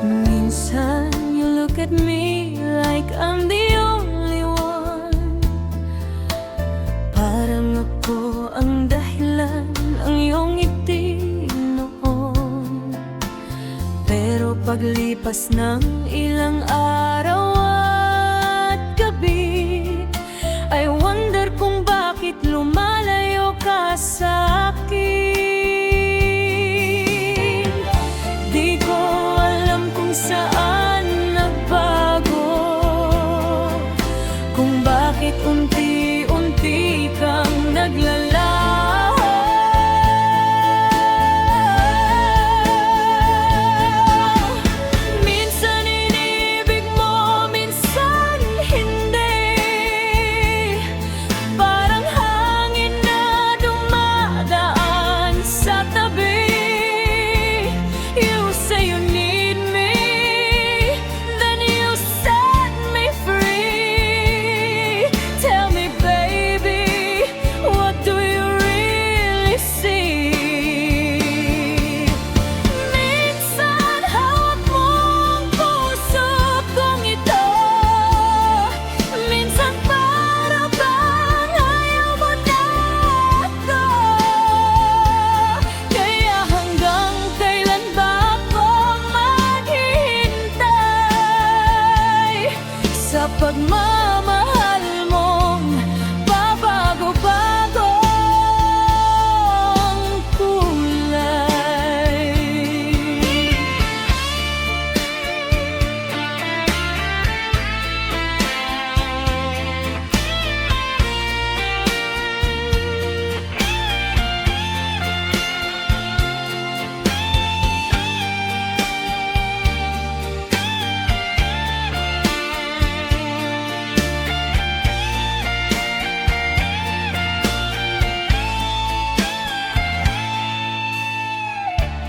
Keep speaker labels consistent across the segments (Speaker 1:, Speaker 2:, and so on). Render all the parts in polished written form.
Speaker 1: Minsan you look at me like I'm the only one. Parang ako ang dahilan ng iyong ngiti noon. Pero paglipas ng ilang araw at gabi, I wonder kung bakit lumalayo ka sa akin. Di ko alam kung saan nagbago, kung bakit unti-unti kang naglalaho. Minsan inibig mo, minsan hindi. Parang hangin na dumadaan sa tabi. You say you need me, then you set me free. Tell me, baby, what do you really see? Minsan hawak mo ang puso kong ito, minsan para bang ayaw mo na ako. Kaya hanggang kailan ba ako maghihintay sa pagmamahal mong pabago-bago ang kulay?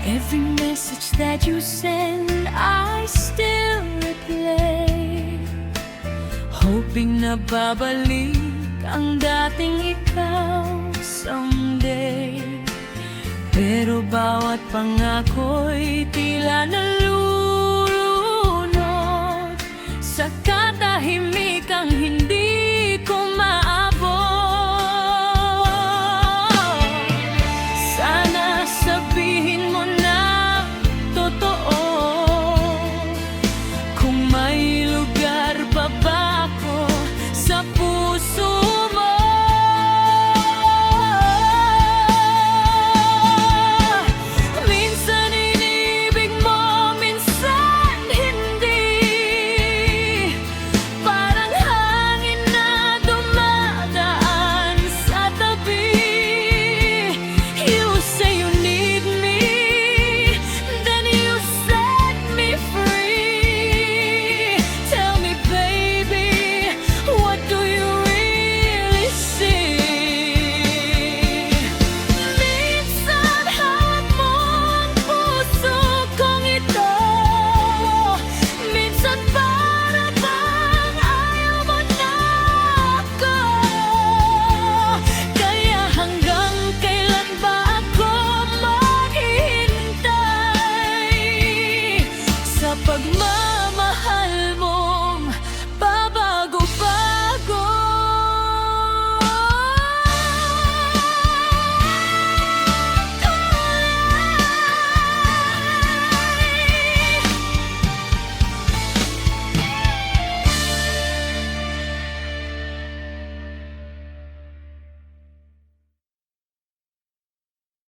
Speaker 1: Every message that you send, I still replay, hoping na babalik ang dating ikaw someday. Pero bawat pangako'y tila nalulunod sa katahimikang hindi ko maabot. Sana sabihin mo na totoo, kung may lugar pa ba ako sa puso mo. Minsan inibig mo, minsan hindi. Parang hangin na dumadaan sa tabi. You say you need me, then you set me free. Tell me, baby, what do you really see? Minsan hawak mo ang puso kong ito, minsan para bang ayaw mo na ako. Kaya hanggang kailan ba ako maghihintay sa pagmamahal mo